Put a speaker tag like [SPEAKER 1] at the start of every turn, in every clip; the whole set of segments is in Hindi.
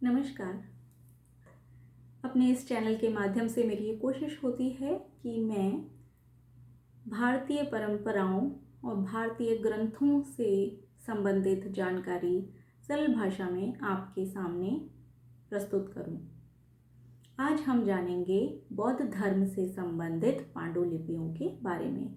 [SPEAKER 1] नमस्कार। अपने इस चैनल के माध्यम से मेरी ये कोशिश होती है कि मैं भारतीय परंपराओं और भारतीय ग्रंथों से संबंधित जानकारी सरल भाषा में आपके सामने प्रस्तुत करूं। आज हम जानेंगे बौद्ध धर्म से संबंधित पांडुलिपियों के बारे में।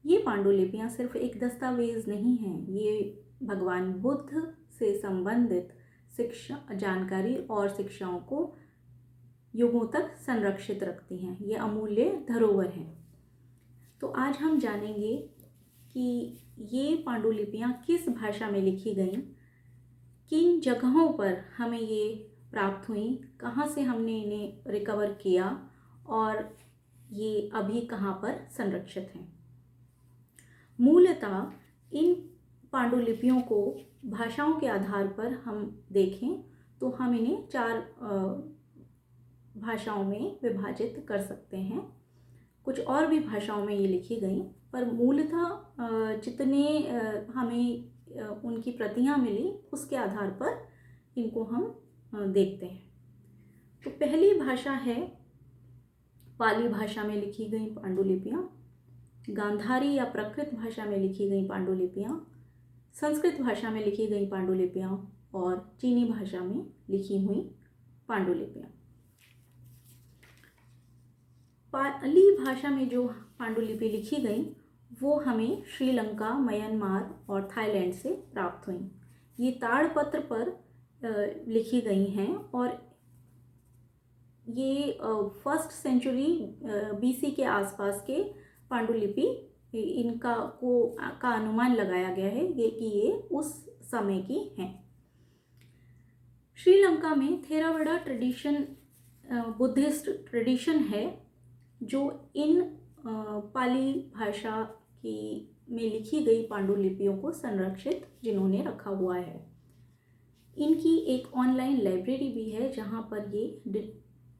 [SPEAKER 1] ये पांडुलिपियां सिर्फ एक दस्तावेज नहीं हैं, ये भगवान बुद्ध से संबंधित शिक्षा, जानकारी और शिक्षाओं को युगों तक संरक्षित रखती हैं। ये अमूल्य धरोहर हैं। तो आज हम जानेंगे कि ये पांडुलिपियां किस भाषा में लिखी गईं, किन जगहों पर हमें ये प्राप्त हुई, कहाँ से हमने इन्हें रिकवर किया और ये अभी कहाँ पर संरक्षित हैं। मूलतः इन पांडुलिपियों को भाषाओं के आधार पर हम देखें तो हम इन्हें 4 भाषाओं में विभाजित कर सकते हैं। कुछ और भी भाषाओं में ये लिखी गई, पर मूलतः जितने हमें उनकी प्रतियां मिली उसके आधार पर इनको हम देखते हैं। तो पहली भाषा है पाली भाषा में लिखी गई पांडुलिपियां, गांधारी या प्राकृत भाषा में लिखी गई पांडुलिपियां, संस्कृत भाषा में लिखी गई पांडुलिपियां और चीनी भाषा में लिखी हुई पांडुलिपियां। पाली भाषा में जो पांडुलिपि लिखी गई वो हमें श्रीलंका, म्यांमार और थाईलैंड से प्राप्त हुई। ये ताड़पत्र पर लिखी गई हैं और ये 1st सेंचुरी BC के आसपास के पांडुलिपि इनका का अनुमान लगाया गया है कि ये उस समय की हैं। श्रीलंका में थेरावड़ा ट्रेडिशन बुद्धिस्ट ट्रेडिशन है जो इन पाली भाषा की में लिखी गई पांडुलिपियों को संरक्षित जिन्होंने रखा हुआ है। इनकी एक ऑनलाइन लाइब्रेरी भी है जहाँ पर ये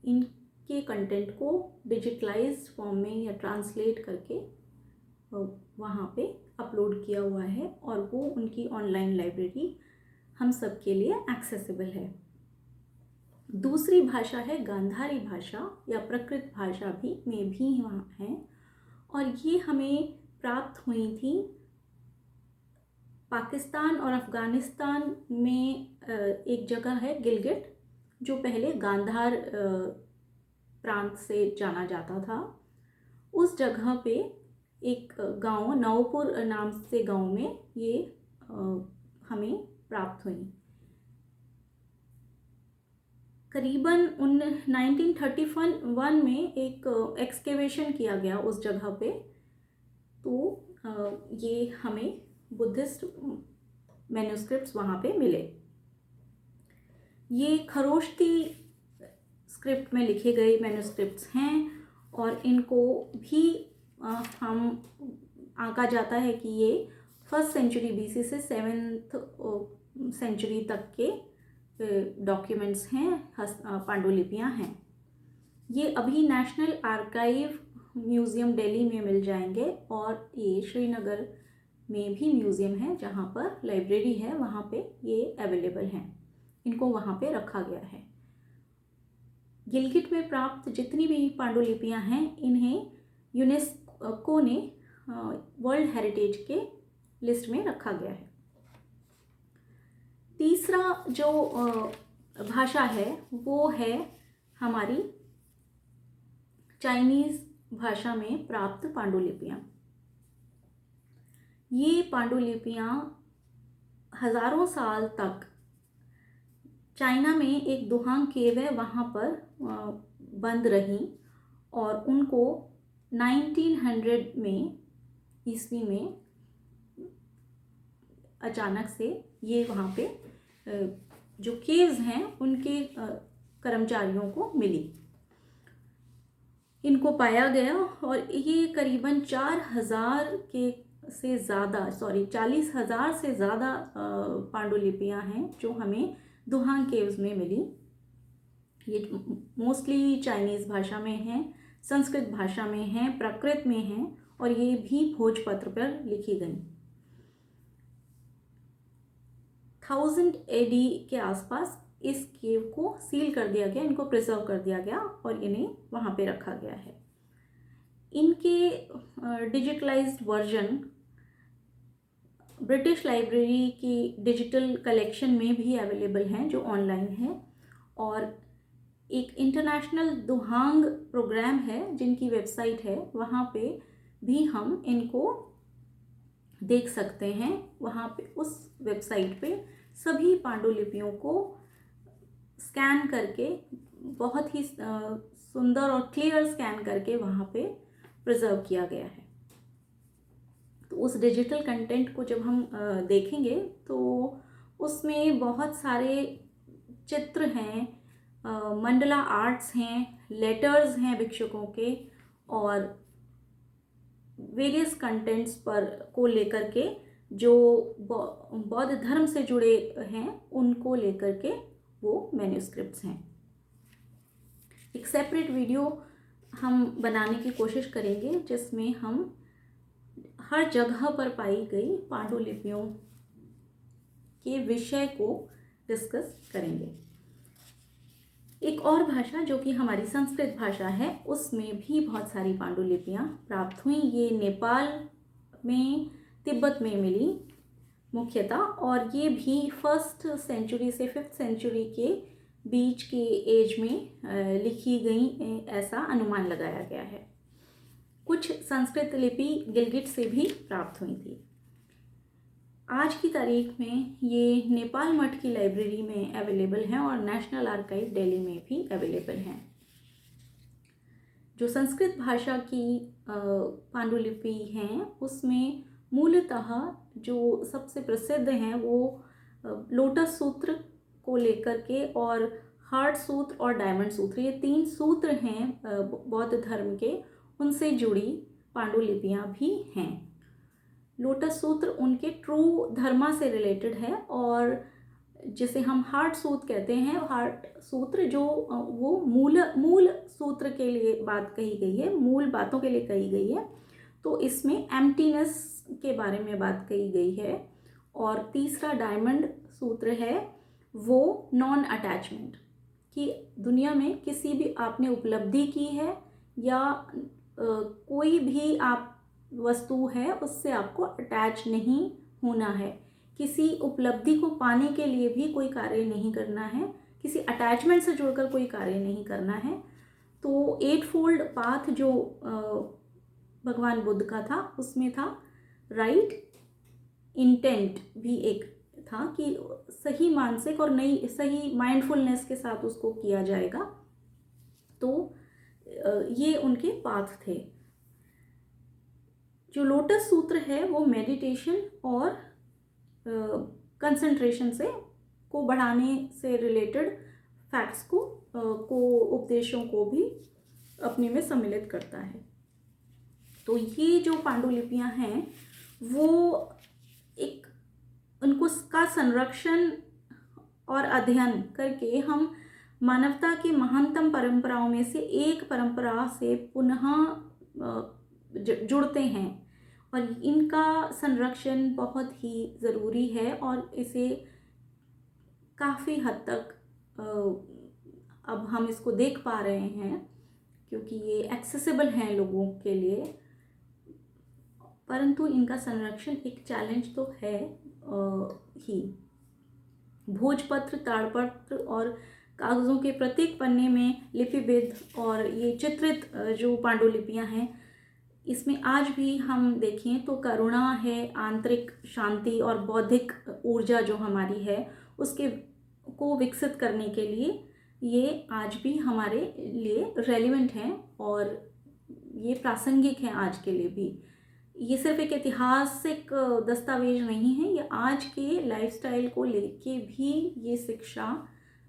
[SPEAKER 1] इनके कंटेंट को डिजिटलाइज्ड फॉर्म में या ट्रांसलेट करके वहाँ पे अपलोड किया हुआ है और वो उनकी ऑनलाइन लाइब्रेरी हम सब के लिए एक्सेसिबल है। दूसरी भाषा है गांधारी भाषा या प्राकृत भाषा में भी वहाँ है और ये हमें प्राप्त हुई थी पाकिस्तान और अफ़गानिस्तान में। एक जगह है गिलगिट जो पहले गांधार प्रांत से जाना जाता था। उस जगह पे एक गांव नवपुर नाम से गांव में ये हमें प्राप्त हुई। करीबन 1931 में एक एक्सकेवेशन किया गया उस जगह पे, तो ये हमें बुद्धिस्ट मैन्युस्क्रिप्ट्स वहाँ पे मिले। ये खरोष्टी स्क्रिप्ट में लिखे गए मैन्युस्क्रिप्ट्स हैं और इनको भी हम आंका जाता है कि ये 1st सेंचुरी BC से 7th सेंचुरी तक के डॉक्यूमेंट्स हैं, पांडुलिपियां हैं। ये अभी नेशनल आर्काइव म्यूज़ियम दिल्ली में मिल जाएंगे और ये श्रीनगर में भी म्यूज़ियम है जहाँ पर लाइब्रेरी है, वहाँ पे ये अवेलेबल हैं। इनको वहाँ पे रखा गया है। गिलगिट में प्राप्त जितनी भी पांडुलिपियां हैं इन्हें यूनेस्को ने वर्ल्ड हेरिटेज के लिस्ट में रखा गया है। तीसरा जो भाषा है वो है हमारी चाइनीज़ भाषा में प्राप्त पांडुलिपियां। ये पांडुलिपियां हज़ारों साल तक चाइना में एक दुहांग केव है वहाँ पर बंद रहीं और उनको 1900 में ईस्वी में अचानक से ये वहाँ पे जो केव्स हैं उनके कर्मचारियों को मिली। इनको पाया गया और ये करीबन 40,000 से ज़्यादा 40,000 से ज़्यादा पांडुलिपियां हैं जो हमें दुहांग केव्स में मिली। ये मोस्टली चाइनीज़ भाषा में हैं, संस्कृत भाषा में हैं, प्राकृत में हैं और ये भी भोजपत्र पर लिखी गई। 1000 AD के आसपास इस केव को सील कर दिया गया, इनको प्रिजर्व कर दिया गया और इन्हें वहाँ पे रखा गया है। इनके डिजिटलाइज्ड वर्जन ब्रिटिश लाइब्रेरी की डिजिटल कलेक्शन में भी अवेलेबल हैं जो ऑनलाइन है, और एक इंटरनेशनल दुहांग प्रोग्राम है जिनकी वेबसाइट है, वहाँ पे भी हम इनको देख सकते हैं। वहाँ पे उस वेबसाइट पे सभी पांडुलिपियों को स्कैन करके, बहुत ही सुंदर और क्लियर स्कैन करके वहाँ पे प्रिजर्व किया गया है। तो उस डिजिटल कंटेंट को जब हम देखेंगे तो उसमें बहुत सारे चित्र हैं, मंडला आर्ट्स हैं, लेटर्स हैं भिक्षुकों के, और वेरियस कंटेंट्स पर को लेकर के जो बौद्ध धर्म से जुड़े हैं उनको लेकर के वो मैन्यूस्क्रिप्ट्स हैं। एक सेपरेट वीडियो हम बनाने की कोशिश करेंगे जिसमें हम हर जगह पर पाई गई पांडुलिपियों के विषय को डिस्कस करेंगे। एक और भाषा जो कि हमारी संस्कृत भाषा है, उसमें भी बहुत सारी पांडुलिपियाँ प्राप्त हुई। ये नेपाल में, तिब्बत में मिली मुख्यतः, और ये भी 1st सेंचुरी से 5th सेंचुरी के बीच के एज में लिखी गई, ऐसा अनुमान लगाया गया है। कुछ संस्कृत लिपि गिलगिट से भी प्राप्त हुई थी। आज की तारीख में ये नेपाल मठ की लाइब्रेरी में अवेलेबल हैं और नेशनल आर्काइव दिल्ली में भी अवेलेबल हैं। जो संस्कृत भाषा की पांडुलिपि हैं उसमें मूलतः जो सबसे प्रसिद्ध हैं वो लोटस सूत्र को लेकर के, और हार्ट सूत्र और डायमंड सूत्र, ये 3 सूत्र हैं बौद्ध धर्म के, उनसे जुड़ी पांडुलिपियाँ भी हैं। लोटस सूत्र उनके ट्रू धर्मा से रिलेटेड है, और जिसे हम हार्ट सूत्र कहते हैं, हार्ट सूत्र जो वो मूल सूत्र के लिए बात कही गई है, मूल बातों के लिए कही गई है। तो इसमें एम्प्टीनेस के बारे में बात कही गई है। और तीसरा डायमंड सूत्र है वो नॉन अटैचमेंट, कि दुनिया में किसी भी आपने उपलब्धि की है या कोई भी आप वस्तु है उससे आपको अटैच नहीं होना है, किसी उपलब्धि को पाने के लिए भी कोई कार्य नहीं करना है, किसी अटैचमेंट से जुड़कर कोई कार्य नहीं करना है। तो 8फोल्ड पाथ जो भगवान बुद्ध का था उसमें था राइट इंटेंट भी एक था, कि सही मानसिक और नई सही माइंडफुलनेस के साथ उसको किया जाएगा। तो ये उनके पाथ थे। जो लोटस सूत्र है वो मेडिटेशन और कंसंट्रेशन को बढ़ाने से रिलेटेड फैक्ट्स को उपदेशों को भी अपने में सम्मिलित करता है। तो ये जो पांडुलिपियां हैं वो एक उनको का संरक्षण और अध्ययन करके हम मानवता की महानतम परंपराओं में से एक परंपरा से पुनः जुड़ते हैं, और इनका संरक्षण बहुत ही ज़रूरी है, और इसे काफ़ी हद तक अब हम इसको देख पा रहे हैं क्योंकि ये एक्सेसिबल हैं लोगों के लिए। परंतु इनका संरक्षण एक चैलेंज तो है ही। भोजपत्र, ताड़पत्र और कागज़ों के प्रत्येक पन्ने में लिपिबद्ध और ये चित्रित जो पांडुलिपियां हैं, इसमें आज भी हम देखें तो करुणा है, आंतरिक शांति और बौद्धिक ऊर्जा जो हमारी है उसके को विकसित करने के लिए ये आज भी हमारे लिए रेलिवेंट हैं और ये प्रासंगिक हैं आज के लिए भी। ये सिर्फ एक ऐतिहासिक दस्तावेज नहीं है, ये आज के लाइफस्टाइल को लेके भी ये शिक्षा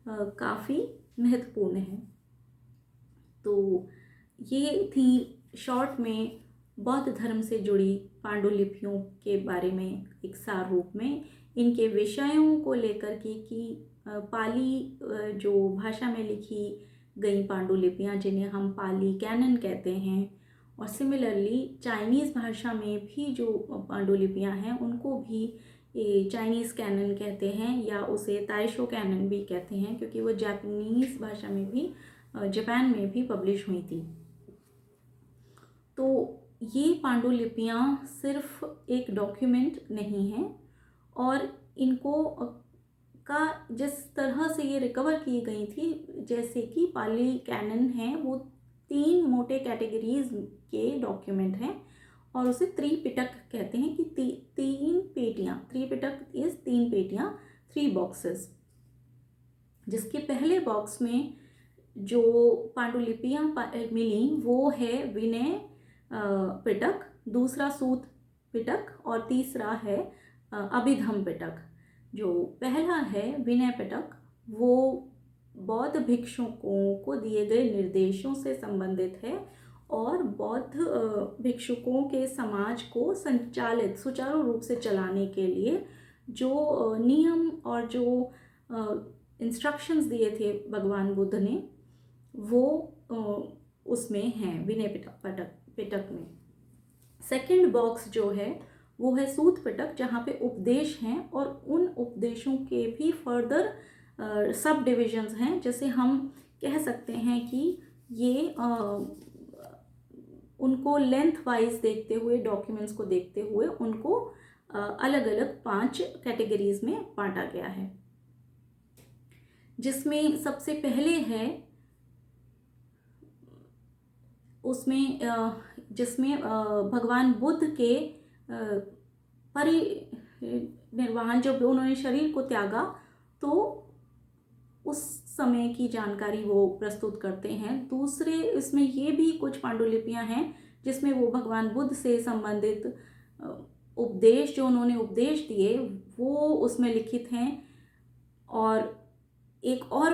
[SPEAKER 1] काफ़ी महत्वपूर्ण है। तो ये थी शॉर्ट में बौद्ध धर्म से जुड़ी पांडुलिपियों के बारे में एक सार रूप में, इनके विषयों को लेकर के कि पाली जो भाषा में लिखी गई पांडुलिपियाँ जिन्हें हम पाली कैनन कहते हैं, और सिमिलरली चाइनीज़ भाषा में भी जो पांडुलिपियाँ हैं उनको भी ये चाइनीज़ कैनन कहते हैं या उसे ताइशो कैनन भी कहते हैं, क्योंकि वो जापानीज़ भाषा में भी, जापान में भी पब्लिश हुई थी। तो ये पांडुलिपियाँ सिर्फ एक डॉक्यूमेंट नहीं हैं, और इनको का जिस तरह से ये रिकवर की गई थी, जैसे कि पाली कैनन है, वो 3 मोटे कैटेगरीज के डॉक्यूमेंट हैं, और उसे त्रिपिटक कहते हैं कि 3 पेटियाँ, त्रिपिटक इज 3 पेटियाँ, 3 बॉक्सेस, जिसके पहले बॉक्स में जो पांडुलिपियाँ मिली वो है विनय पिटक, दूसरा सूत पिटक, और तीसरा है अभिधम पिटक। जो पहला है विनय पिटक, वो बौद्ध भिक्षुकों को दिए गए निर्देशों से संबंधित है, और बौद्ध भिक्षुकों के समाज को संचालित सुचारू रूप से चलाने के लिए जो नियम और जो इंस्ट्रक्शंस दिए थे भगवान बुद्ध ने, वो उसमें हैं विनय पिटक में। सेकंड बॉक्स जो है वो है सूत पिटक, जहाँ पे उपदेश हैं, और उन उपदेशों के भी फर्दर सब डिविजन्स हैं। जैसे हम कह सकते हैं कि ये उनको लेंथ वाइज देखते हुए, डॉक्यूमेंट्स को देखते हुए उनको अलग अलग 5 कैटेगरीज में बांटा गया है, जिसमें सबसे पहले है उसमें जिसमें भगवान बुद्ध के परिनिर्वाण, जब उन्होंने शरीर को त्यागा तो उस समय की जानकारी वो प्रस्तुत करते हैं। दूसरे इसमें ये भी कुछ पांडुलिपियां हैं जिसमें वो भगवान बुद्ध से संबंधित उपदेश, जो उन्होंने उपदेश दिए, वो उसमें लिखित हैं। और एक और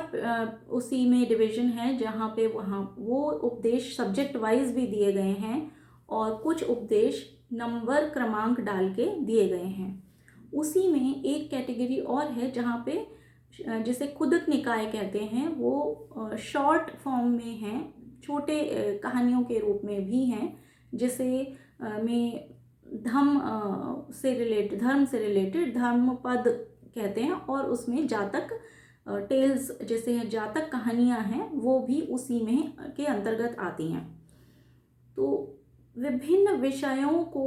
[SPEAKER 1] उसी में डिवीजन है जहाँ पे वहाँ वो उपदेश सब्जेक्ट वाइज भी दिए गए हैं, और कुछ उपदेश नंबर क्रमांक डाल के दिए गए हैं। उसी में एक कैटेगरी और है जहाँ पे जिसे खुदक निकाय कहते हैं, वो शॉर्ट फॉर्म में हैं, छोटे कहानियों के रूप में भी हैं, जिसे में धर्म से रिलेटेड धर्मपद कहते हैं, और उसमें जातक टेल्स जैसे हैं, जातक कहानियाँ हैं, वो भी उसी में के अंतर्गत आती हैं। तो विभिन्न विषयों को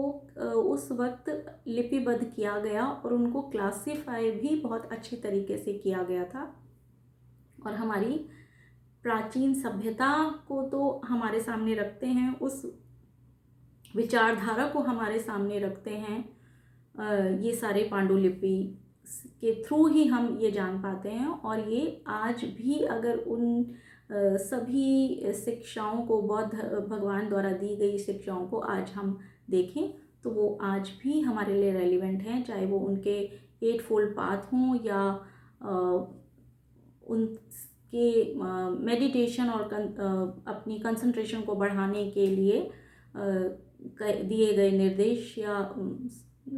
[SPEAKER 1] उस वक्त लिपिबद्ध किया गया और उनको क्लासिफाई भी बहुत अच्छी तरीके से किया गया था, और हमारी प्राचीन सभ्यता को तो हमारे सामने रखते हैं, उस विचारधारा को हमारे सामने रखते हैं। ये सारे पांडुलिपि के थ्रू ही हम ये जान पाते हैं, और ये आज भी अगर उन सभी शिक्षाओं को, बौद्ध भगवान द्वारा दी गई शिक्षाओं को आज हम देखें तो वो आज भी हमारे लिए रेलिवेंट हैं, चाहे वो उनके 8 फोल्ड पाथ हों या उनके मेडिटेशन और अपनी कंसंट्रेशन को बढ़ाने के लिए दिए गए निर्देश या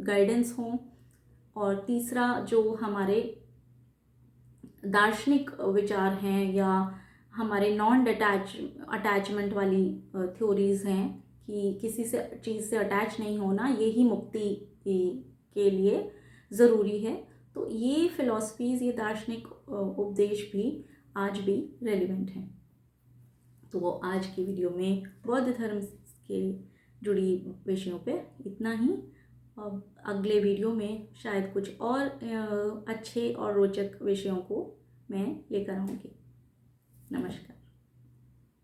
[SPEAKER 1] गाइडेंस हों। और तीसरा जो हमारे दार्शनिक विचार हैं या हमारे नॉन अटैचमेंट वाली थ्योरीज़ हैं कि किसी से चीज़ से अटैच नहीं होना, यही मुक्ति के लिए ज़रूरी है। तो ये फिलॉसफीज़, ये दार्शनिक उपदेश भी आज भी रेलिवेंट हैं। तो वो आज की वीडियो में बौद्ध धर्म के जुड़ी विषयों पे इतना ही। अगले वीडियो में शायद कुछ और अच्छे और रोचक विषयों को मैं लेकर आऊँगी।